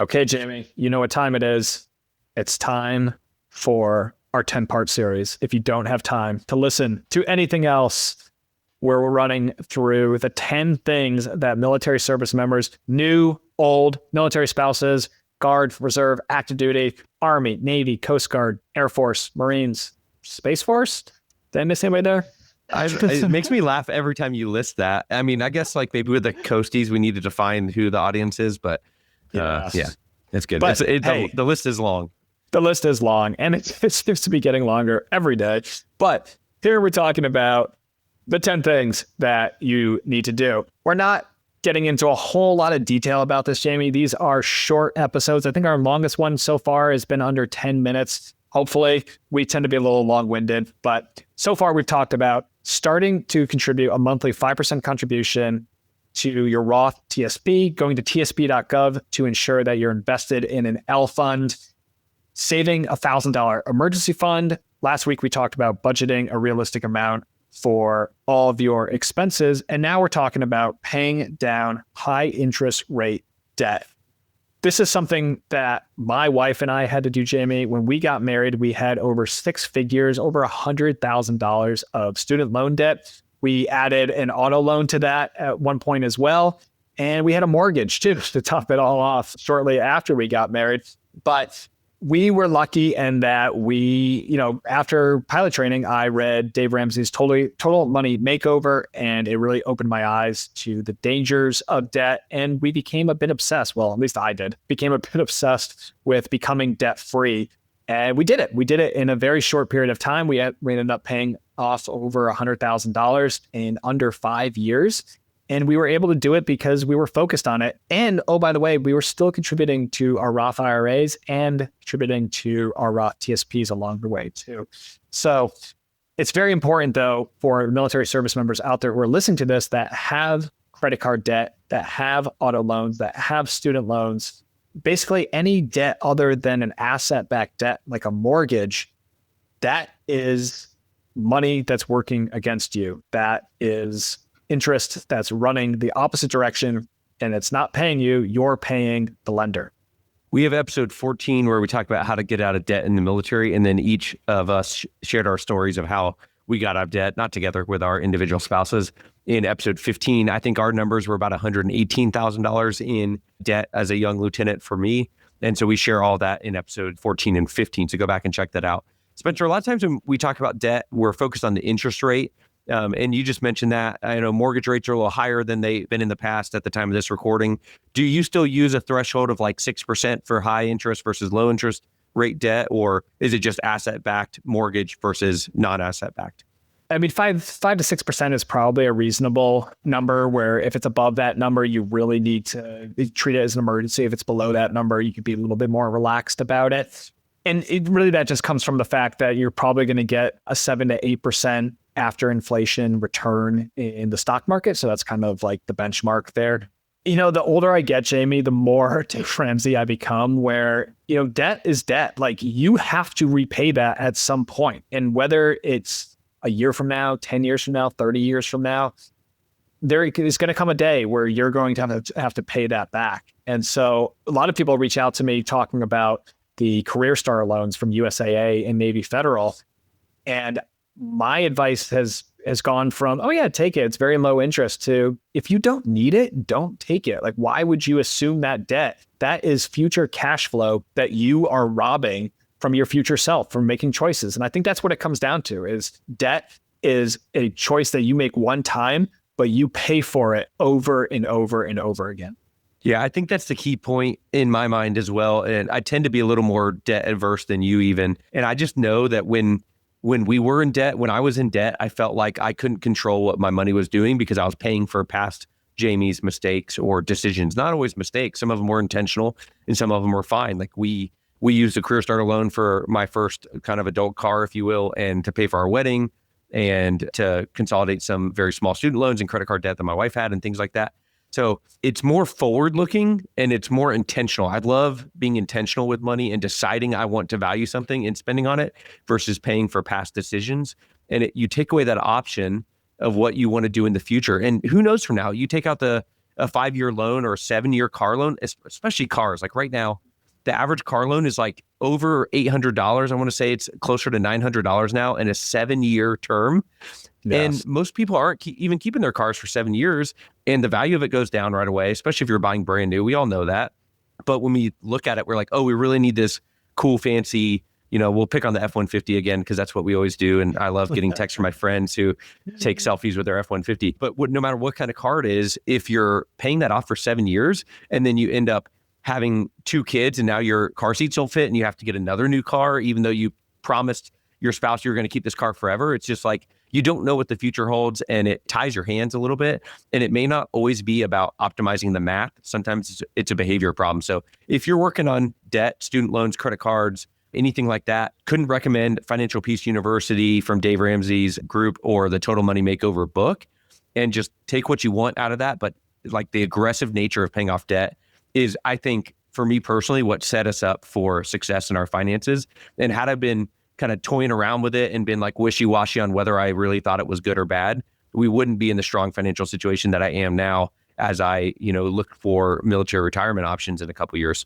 Okay, Jamie, you know what time it is. It's time for our 10-part series. If you don't have time to listen to anything else, where we're running through the 10 things that military service members, new, old, military spouses, Guard, Reserve, Active Duty, Army, Navy, Coast Guard, Air Force, Marines, Space Force. Did I miss anybody there? It makes me laugh every time you list that. I mean, I guess like maybe with the Coasties, we need to define who the audience is, but yeah, it's good. But, the list is long. The list is long, and it seems to be getting longer every day. But here we're talking about the 10 things that you need to do. We're not getting into a whole lot of detail about this, Jamie. These are short episodes. I think our longest one so far has been under 10 minutes. Hopefully, we tend to be a little long-winded, but so far we've talked about starting to contribute a monthly 5% contribution to your Roth TSP, going to tsp.gov to ensure that you're invested in an L fund, saving a $1,000 emergency fund. Last week, we talked about budgeting a realistic amount for all of your expenses. And now we're talking about paying down high interest rate debt. This is something that my wife and I had to do, Jamie. When we got married, we had over six figures, over $100,000 of student loan debt. We added an auto loan to that at one point as well. And we had a mortgage too to top it all off shortly after we got married. But we were lucky in that after pilot training, I read Dave Ramsey's Total Money Makeover, and it really opened my eyes to the dangers of debt. And we became a bit obsessed. Well, at least I became a bit obsessed with becoming debt free. And we did it. We did it in a very short period of time. We ended up paying off over $100,000 in under 5 years. And we were able to do it because we were focused on it. And, oh, by the way, we were still contributing to our Roth IRAs and contributing to our Roth TSPs along the way, too. So it's very important, though, for military service members out there who are listening to this that have credit card debt, that have auto loans, that have student loans, basically any debt other than an asset-backed debt like a mortgage, that is money that's working against you. That is interest that's running the opposite direction, and it's not paying you, you're paying the lender. We have episode 14 where we talk about how to get out of debt in the military, and then each of us shared our stories of how we got out of debt, not together with our individual spouses. In episode 15, I think our numbers were about $118,000 in debt as a young lieutenant for me. And so we share all that in episode 14 and 15. So go back and check that out. Spencer, a lot of times when we talk about debt, we're focused on the interest rate. And you just mentioned that, I know mortgage rates are a little higher than they've been in the past at the time of this recording. Do you still use a threshold of like 6% for high interest versus low interest rate debt? Or is it just asset-backed mortgage versus non-asset-backed? I mean, 5 to 6% is probably a reasonable number, where if it's above that number, you really need to treat it as an emergency. If it's below that number, you could be a little bit more relaxed about it. And that just comes from the fact that you're probably going to get a 7 to 8% after inflation return in the stock market. So that's kind of like the benchmark there. The older I get, Jamie, the more Dave Ramsey I become, where, debt is debt. Like, you have to repay that at some point. And whether it's a year from now, 10 years from now, 30 years from now, there is going to come a day where you're going to have to pay that back. And so a lot of people reach out to me talking about the Career Star loans from USAA and Navy Federal. And my advice has gone from, oh yeah, take it, it's very low interest, to if you don't need it, don't take it. Like, why would you assume that debt? That is future cash flow that you are robbing from your future self, from making choices. And I think that's what it comes down to, is debt is a choice that you make one time, but you pay for it over and over and over again. Yeah, I think that's the key point in my mind as well. And I tend to be a little more debt adverse than you even. And I just know that when we were in debt, when I was in debt, I felt like I couldn't control what my money was doing because I was paying for past Jamie's mistakes or decisions. Not always mistakes. Some of them were intentional and some of them were fine. Like we used a Career Starter loan for my first kind of adult car, if you will, and to pay for our wedding and to consolidate some very small student loans and credit card debt that my wife had and things like that. So it's more forward looking and it's more intentional. I love being intentional with money and deciding I want to value something and spending on it versus paying for past decisions. And you take away that option of what you want to do in the future. And who knows from now, you take out the a 5-year loan or a 7-year car loan, especially cars. Like right now, the average car loan is like over $800. I want to say it's closer to $900 now in a 7-year term. Yes. And most people aren't even keeping their cars for 7 years. And the value of it goes down right away, especially if you're buying brand new. We all know that. But when we look at it, we're like, oh, we really need this cool, fancy, we'll pick on the F-150 again, because that's what we always do. And I love getting texts from my friends who take selfies with their F-150. But no matter what kind of car it is, if you're paying that off for 7 years and then you end up having 2 kids and now your car seats don't fit and you have to get another new car, even though you promised your spouse you're going to keep this car forever, it's just like, you don't know what the future holds, and it ties your hands a little bit. And it may not always be about optimizing the math. Sometimes it's a behavior problem. So if you're working on debt, student loans, credit cards, anything like that, couldn't recommend Financial Peace University from Dave Ramsey's group or the Total Money Makeover book. And just take what you want out of that. But like the aggressive nature of paying off debt is, I think, for me personally, what set us up for success in our finances. And had I been kind of toying around with it and been like wishy-washy on whether I really thought it was good or bad, we wouldn't be in the strong financial situation that I am now as I, look for military retirement options in a couple of years.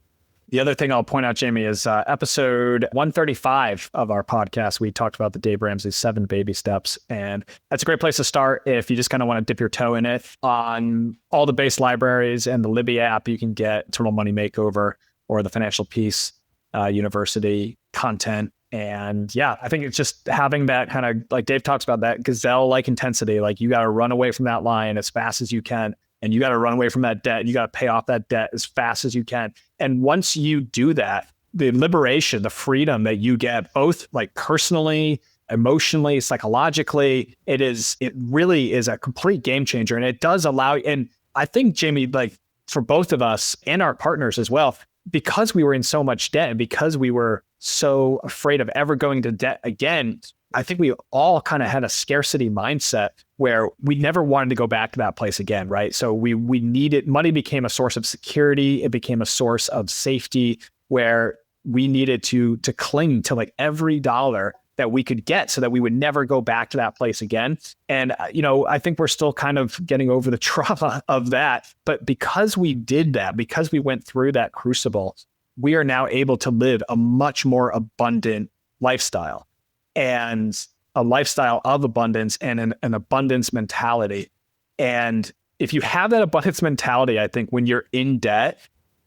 The other thing I'll point out, Jamie, is episode 135 of our podcast. We talked about the Dave Ramsey 7 baby steps. And that's a great place to start if you just kind of want to dip your toe in it. On all the base libraries and the Libby app, you can get Total Money Makeover or the Financial Peace University content. And yeah, I think it's just having that kind of, like Dave talks about, that gazelle-like intensity. Like you got to run away from that lion as fast as you can. And you got to run away from that debt. You got to pay off that debt as fast as you can. And once you do that, the liberation, the freedom that you get, both like personally, emotionally, psychologically, it really is a complete game changer. And it does allow, and I think, Jamie, like for both of us and our partners as well, because we were in so much debt and because we were so afraid of ever going to debt again, I think we all kind of had a scarcity mindset where we never wanted to go back to that place again, right? So we needed, money became a source of security. It became a source of safety where we needed to cling to like every dollar that we could get so that we would never go back to that place again. And, I think we're still kind of getting over the trauma of that. But because we did that, because we went through that crucible, we are now able to live a much more abundant lifestyle, and a lifestyle of abundance and an abundance mentality. And if you have that abundance mentality, I think when you're in debt,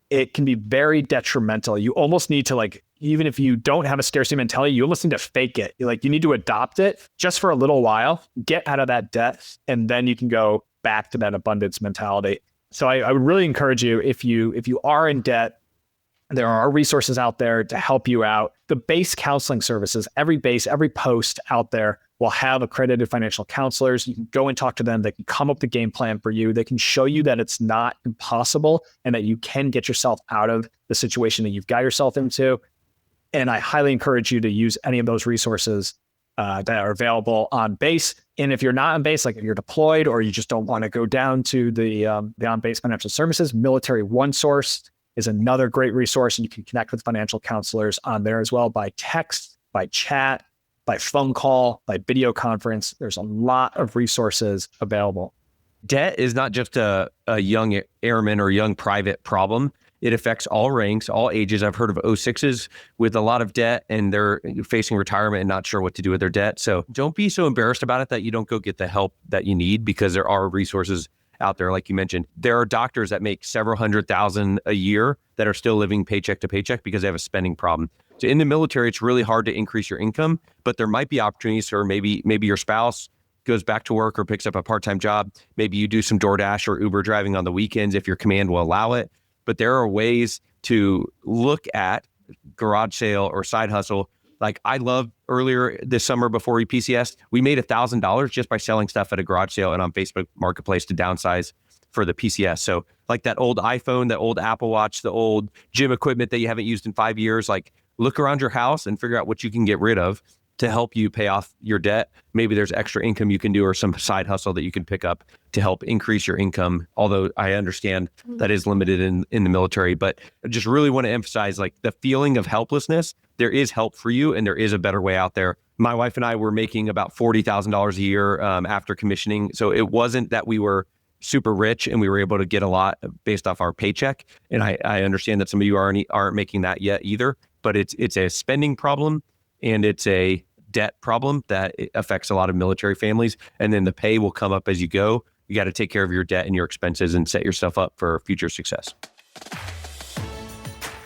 it can be very detrimental. You almost need to, like, even if you don't have a scarcity mentality, you almost need to fake it. You need to adopt it just for a little while, get out of that debt, and then you can go back to that abundance mentality. So I would really encourage you, if you are in debt, there are resources out there to help you out. The base counseling services, every post out there will have accredited financial counselors. You can go and talk to them. They can come up with a game plan for you. They can show you that it's not impossible and that you can get yourself out of the situation that you've got yourself into. And I highly encourage you to use any of those resources that are available on base. And if you're not on base, like if you're deployed or you just don't want to go down to the on-base financial services, Military One Source is another great resource. And you can connect with financial counselors on there as well, by text, by chat, by phone call, by video conference. There's a lot of resources available. Debt is not just a young airman or young private problem. It affects all ranks, all ages. I've heard of O6s with a lot of debt and they're facing retirement and not sure what to do with their debt. So don't be so embarrassed about it that you don't go get the help that you need, because there are resources out there. Like you mentioned, there are doctors that make several $100,000 a year that are still living paycheck to paycheck because they have a spending problem. So in the military, it's really hard to increase your income, but there might be opportunities for maybe your spouse goes back to work or picks up a part-time job. Maybe you do some DoorDash or Uber driving on the weekends if your command will allow it. But there are ways to look at garage sale or side hustle. Like I love earlier this summer before EPCS, we made $1,000 just by selling stuff at a garage sale and on Facebook Marketplace to downsize for the PCS. So like that old iPhone, that old Apple Watch, the old gym equipment that you haven't used in 5 years, like look around your house and figure out what you can get rid of to help you pay off your debt. Maybe there's extra income you can do or some side hustle that you can pick up to help increase your income. Although I understand that is limited in the military, but I just really want to emphasize like the feeling of helplessness. There is help for you and there is a better way out there. My wife and I were making about $40,000 a year after commissioning. So it wasn't that we were super rich and we were able to get a lot based off our paycheck. And I understand that some of you aren't making that yet either, but it's a spending problem and it's a debt problem that affects a lot of military families. And then the pay will come up as you go. You got to take care of your debt and your expenses and set yourself up for future success.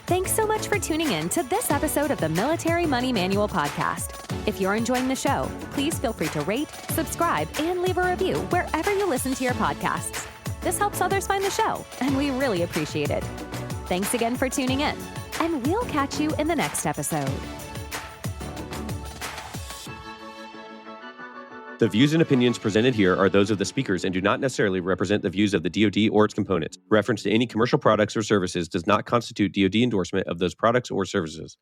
Thanks so much for tuning in to this episode of the Military Money Manual podcast. If you're enjoying the show, please feel free to rate, subscribe, and leave a review wherever you listen to your podcasts. This helps others find the show, and we really appreciate it. Thanks again for tuning in, and we'll catch you in the next episode. The views and opinions presented here are those of the speakers and do not necessarily represent the views of the DoD or its components. Reference to any commercial products or services does not constitute DoD endorsement of those products or services.